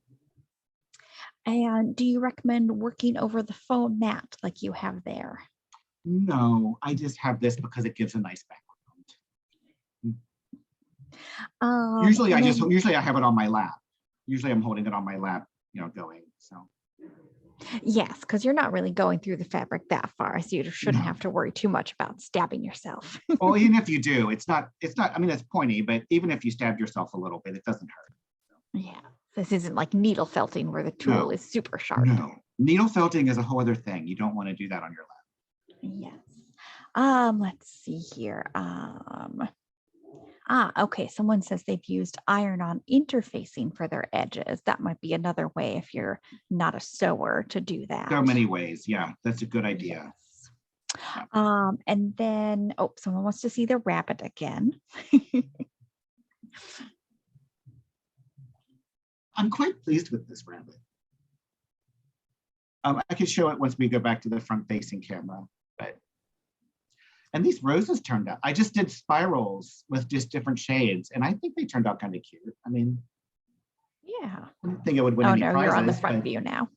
And do you recommend working over the foam mat like you have there? No, I just have this because it gives a nice background. Usually I have it on my lap. Usually I'm holding it on my lap, going, so. Yes, because you're not really going through the fabric that far, so you shouldn't have to worry too much about stabbing yourself. Well, even if you do, it's not, I mean, it's pointy, but even if you stab yourself a little bit, it doesn't hurt. Yeah, this isn't like needle felting where the tool is super sharp. No, needle felting is a whole other thing. You don't want to do that on your lap. Yes. Let's see here. Okay. Someone says they've used iron-on interfacing for their edges. That might be another way if you're not a sewer to do that. So many ways. Yeah, that's a good idea. Yes. And then, someone wants to see the rabbit again. I'm quite pleased with this rabbit. I can show it once we go back to the front-facing camera. And these roses turned out, I just did spirals with just different shades, and I think they turned out kind of cute. I mean, Yeah. I didn't think it would win Oh any no, you're on the prizes, front but view now.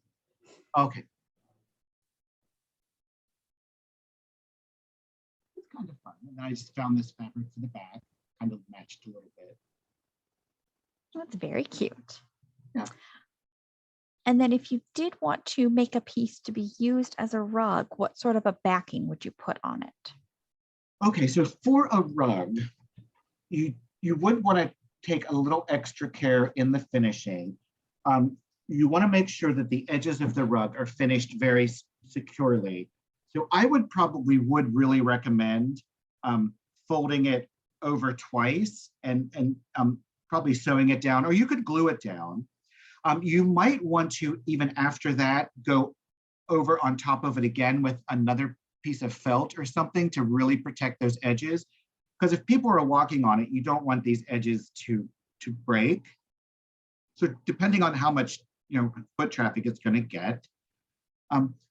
okay. It's kind of fun. And I just found this fabric for the back, kind of matched a little bit. That's very cute. Yeah. And then if you did want to make a piece to be used as a rug, what sort of a backing would you put on it? Okay, so for a rug, you would want to take a little extra care in the finishing. You want to make sure that the edges of the rug are finished very securely. So I would really recommend folding it over twice and probably sewing it down, or you could glue it down. You might want to, even after that, go over on top of it again with another piece of felt or something to really protect those edges. Because if people are walking on it, you don't want these edges to break. So depending on how much foot traffic it's going to get,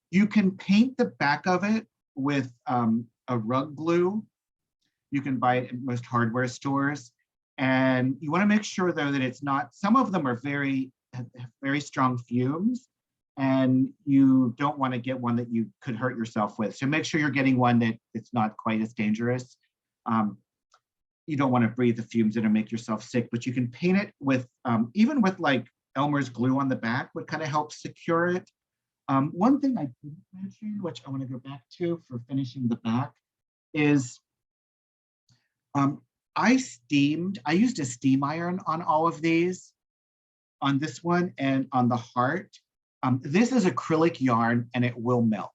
you can paint the back of it with a rug glue. You can buy it at most hardware stores. And you want to make sure, though, that it's not, some of them are have very strong fumes, and you don't want to get one that you could hurt yourself with. So make sure you're getting one that it's not quite as dangerous. You don't want to breathe the fumes in and make yourself sick, but you can paint it with, even with like Elmer's glue on the back would kind of help secure it. One thing I didn't mention, which I want to go back to for finishing the back, is I used a steam iron on all of these, on this one and on the heart. This is acrylic yarn and it will melt.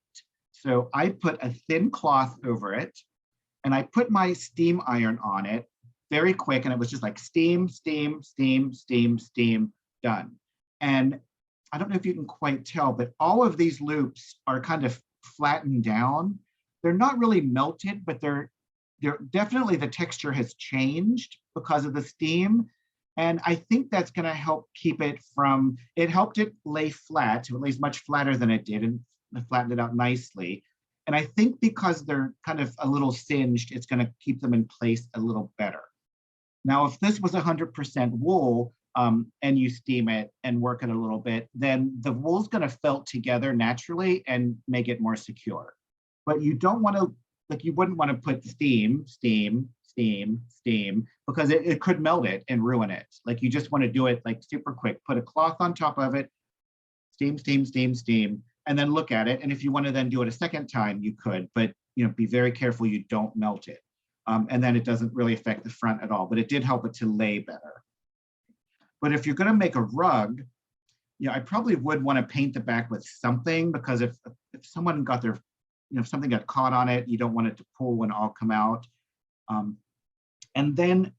So I put a thin cloth over it and I put my steam iron on it very quick, and it was just like steam, steam, steam, steam, steam, done. And I don't know if you can quite tell, but all of these loops are kind of flattened down. They're not really melted, but they're definitely, the texture has changed because of the steam. And I think that's going to help keep it from, it helped it lay flat, so it lays much flatter than it did, and flattened it out nicely. And I think because they're kind of a little singed, it's going to keep them in place a little better. Now, if this was 100% wool and you steam it and work it a little bit, then the wool's going to felt together naturally and make it more secure. But you don't want to, like, you wouldn't want to put steam, steam, steam, steam, because it could melt it and ruin it. Like, you just want to do it like super quick. Put a cloth on top of it, steam, steam, steam, steam, and then look at it. And if you want to then do it a second time, you could, but be very careful you don't melt it. And then it doesn't really affect the front at all, but it did help it to lay better. But if you're going to make a rug, I probably would want to paint the back with something, because if someone got their, if something got caught on it, you don't want it to pull and all come out. And then,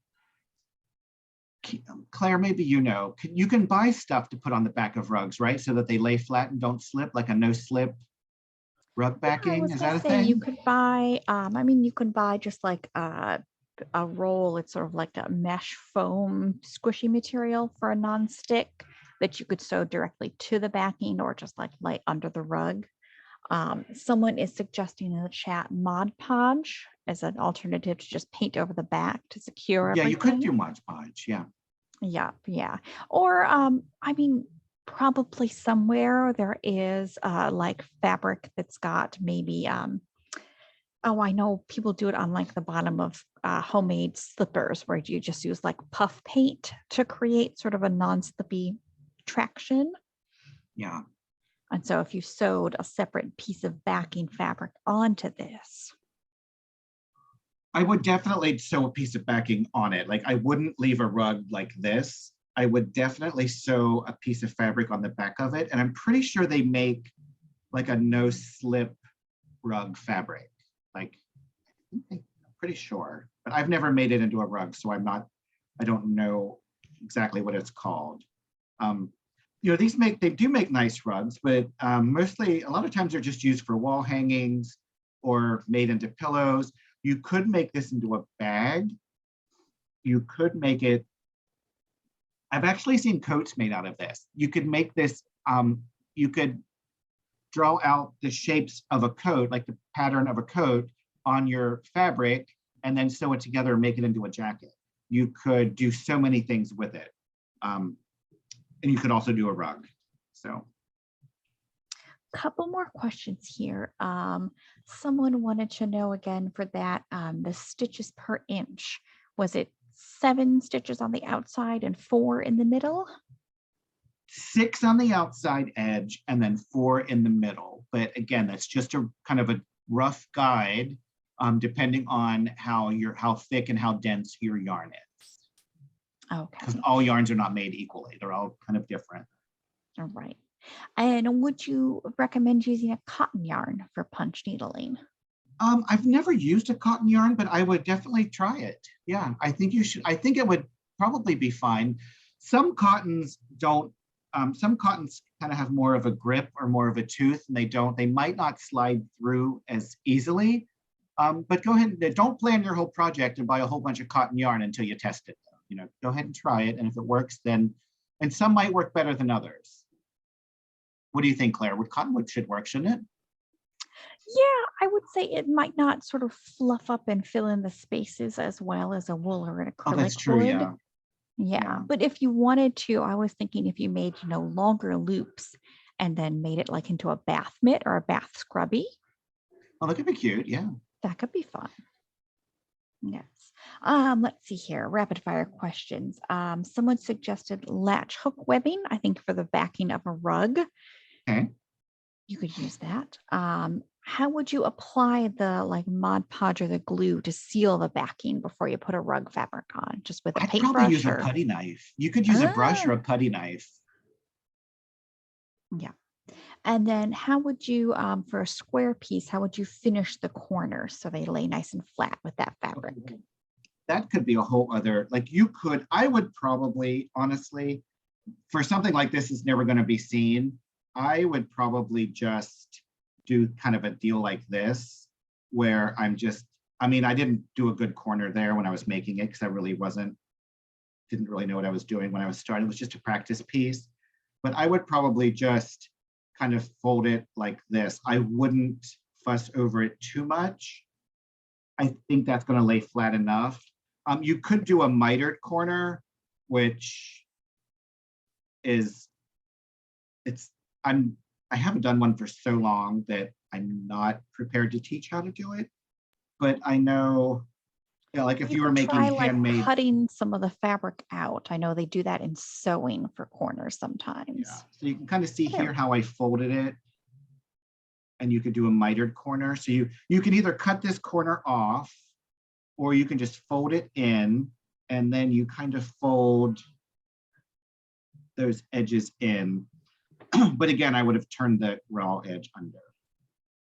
Claire, maybe you can buy stuff to put on the back of rugs, right? So that they lay flat and don't slip, like a no slip rug backing. Is that a thing? You could buy, you can buy just like a roll. It's sort of like a mesh foam squishy material for a non-stick that you could sew directly to the backing, or just like lay under the rug. Someone is suggesting in the chat Mod Podge as an alternative to just paint over the back to secure everything. Yeah, you could do Mod Podge, yeah. Yeah. Or, probably somewhere there is like fabric that's got maybe, I know people do it on like the bottom of homemade slippers, where you just use like puff paint to create sort of a non-slippy traction. Yeah. And so if you sewed a separate piece of backing fabric onto this, I would definitely sew a piece of backing on it. Like, I wouldn't leave a rug like this. I would definitely sew a piece of fabric on the back of it. And I'm pretty sure they make like a no slip rug fabric. Like, I'm pretty sure, but I've never made it into a rug, so I don't know exactly what it's called. They do make nice rugs, but mostly, a lot of times they're just used for wall hangings or made into pillows. You could make this into a bag. You could make it, I've actually seen coats made out of this. You could make this, you could draw out the shapes of a coat, like the pattern of a coat on your fabric, and then sew it together and make it into a jacket. You could do so many things with it. And you could also do a rug. So. Couple more questions here. Someone wanted to know again for that, the stitches per inch. Was it 7 stitches on the outside and 4 in the middle? 6 on the outside edge and then 4 in the middle. But again, that's just a kind of a rough guide, depending on how thick and how dense your yarn is. Okay. Because all yarns are not made equally. They're all kind of different. All right. And would you recommend using a cotton yarn for punch needling? I've never used a cotton yarn, but I would definitely try it. Yeah, I think you should. I think it would probably be fine. Some cottons don't. Some cottons kind of have more of a grip or more of a tooth, and they might not slide through as easily. But go ahead and don't plan your whole project and buy a whole bunch of cotton yarn until you test it. You know, go ahead and try it, and if it works, then, and some might work better than others. What do you think, Claire? Cottonwood should work, shouldn't it? Yeah, I would say it might not sort of fluff up and fill in the spaces as well as a wool or an acrylic Oh, that's true, would. yeah. Yeah, but if you wanted to, I was thinking if you made, longer loops and then made it like into a bath mitt or a bath scrubby. Oh, that could be cute, yeah. That could be fun. Yes. Let's see here. Rapid fire questions. Someone suggested latch hook webbing, I think for the backing of a rug. Okay. You could use that. How would you apply the Mod Podge or the glue to seal the backing before you put a rug fabric on? Just with a I'd paintbrush? probably use a putty knife. You could use a brush or a putty knife. Yeah. And then how would you, for a square piece, how would you finish the corners so they lay nice and flat with that fabric? That could be a whole other, I would probably, honestly, for something like this is never going to be seen, I would probably just do kind of a deal like this, where I didn't do a good corner there when I was making it because I really didn't really know what I was doing when I was starting. It was just a practice piece, but I would probably just kind of fold it like this. I wouldn't fuss over it too much. I think that's going to lay flat enough. You could do a mitered corner, which is, I haven't done one for so long that I'm not prepared to teach how to do it, but I know, like if you were making handmade, cutting some of the fabric out. I know they do that in sewing for corners sometimes. Yeah. So you can kind of see here how I folded it, and you could do a mitered corner. So you can either cut this corner off, or you can just fold it in, and then you kind of fold those edges in. But again, I would have turned the raw edge under.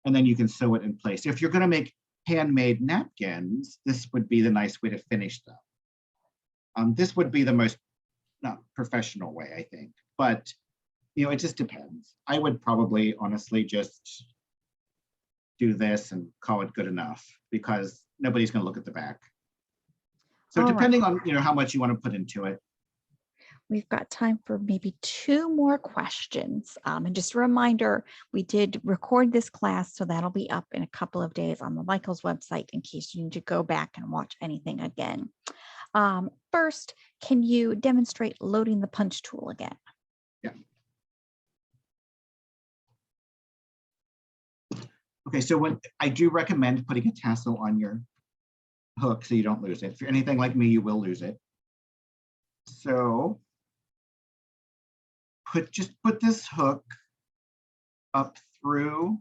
And then you can sew it in place. If you're going to make handmade napkins, this would be the nice way to finish them. This would be the most professional way, I think. But, it just depends. I would probably honestly just do this and call it good enough, because nobody's going to look at the back. So depending on, how much you want to put into it. We've got time for maybe 2 more questions. And just a reminder, we did record this class, so that'll be up in a couple of days on the Michael's website in case you need to go back and watch anything again. First, can you demonstrate loading the punch tool again? Yeah. Okay, so I do recommend putting a tassel on your hook so you don't lose it. If you're anything like me, you will lose it. So just put this hook up through,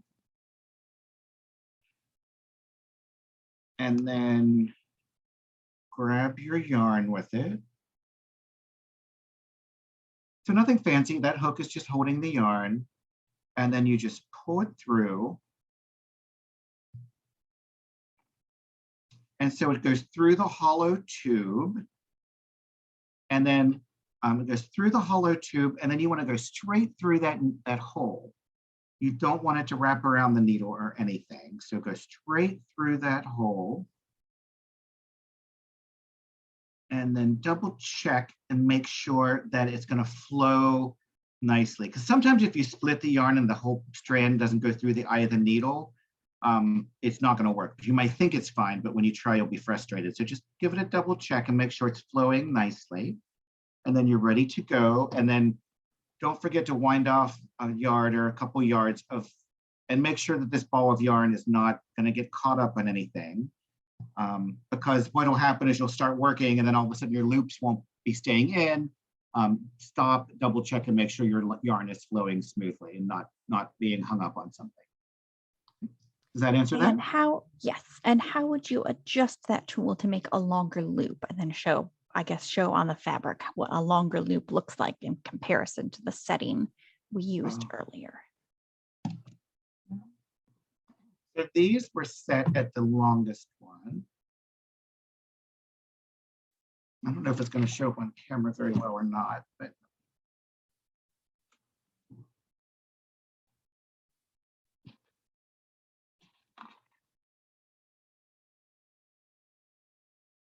and then grab your yarn with it. So nothing fancy, that hook is just holding the yarn, and then you just pull it through. And so it goes through the hollow tube, and then it goes through the hollow tube, and then you want to go straight through that hole. You don't want it to wrap around the needle or anything. So go straight through that hole. And then double check and make sure that it's going to flow nicely. Because sometimes if you split the yarn and the whole strand doesn't go through the eye of the needle, it's not going to work. You might think it's fine, but when you try, you'll be frustrated. So just give it a double check and make sure it's flowing nicely. And then you're ready to go. And then don't forget to wind off a yard or a couple yards of, and make sure that this ball of yarn is not going to get caught up on anything. Because what will happen is you'll start working and then all of a sudden your loops won't be staying in. Stop, double check, and make sure your yarn is flowing smoothly and not being hung up on something. Does that answer that? And how, yes, and how would you adjust that tool to make a longer loop and then show on the fabric what a longer loop looks like in comparison to the setting we used earlier? So these were set at the longest one. I don't know if it's going to show up on camera very well or not, but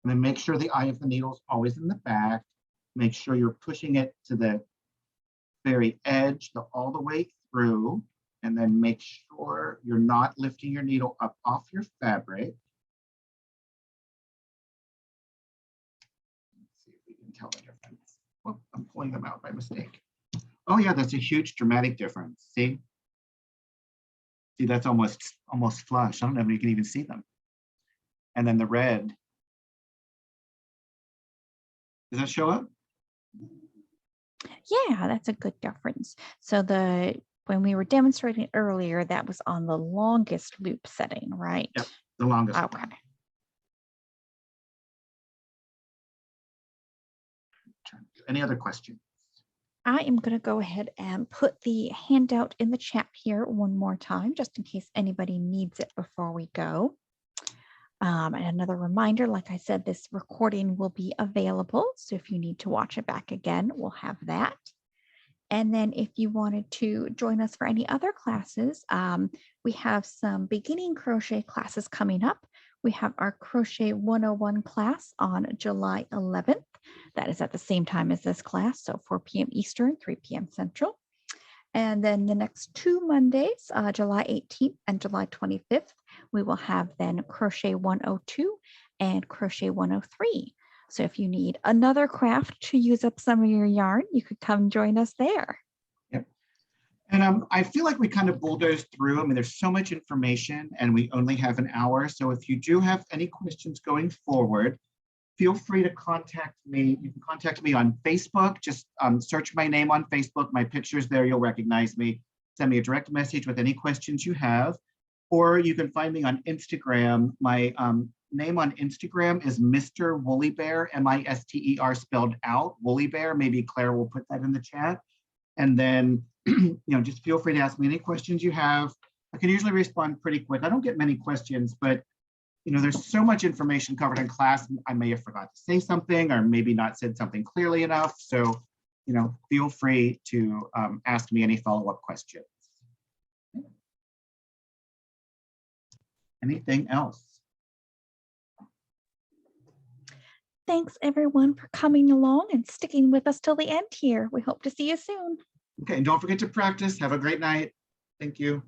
and then make sure the eye of the needle is always in the back. Make sure you're pushing it to the very edge, all the way through, and then make sure you're not lifting your needle up off your fabric. Let's see if we can tell the difference. Oh, I'm pulling them out by mistake. Oh yeah, that's a huge dramatic difference. See, that's almost flush. I don't know if you can even see them. And then the red. Does that show up? Yeah, that's a good difference. So when we were demonstrating earlier, that was on the longest loop setting, right? Yep, the longest. Okay. One. Any other questions? I am going to go ahead and put the handout in the chat here one more time, just in case anybody needs it before we go. And another reminder, like I said, this recording will be available. So if you need to watch it back again, we'll have that. And then if you wanted to join us for any other classes, we have some beginning crochet classes coming up. We have our Crochet 101 class on July 11th. That is at the same time as this class, so 4 p.m. Eastern, 3 p.m. Central. And then the next 2 Mondays, July 18th and July 25th, we will have then Crochet 102 and Crochet 103. So if you need another craft to use up some of your yarn, you could come join us there. Yep. And I feel like we kind of bulldozed through. I mean, there's so much information and we only have an hour. So if you do have any questions going forward, feel free to contact me. You can contact me on Facebook. Just search my name on Facebook. My picture's there. You'll recognize me. Send me a direct message with any questions you have. Or you can find me on Instagram. My name on Instagram is Mr. Woolly Bear, M-I-S-T-E-R spelled out, Woolly Bear. Maybe Claire will put that in the chat. And then, just feel free to ask me any questions you have. I can usually respond pretty quick. I don't get many questions, but there's so much information covered in class. I may have forgot to say something or maybe not said something clearly enough. So, feel free to ask me any follow-up questions. Anything else? Thanks everyone for coming along and sticking with us till the end here. We hope to see you soon. Okay, and don't forget to practice. Have a great night. Thank you.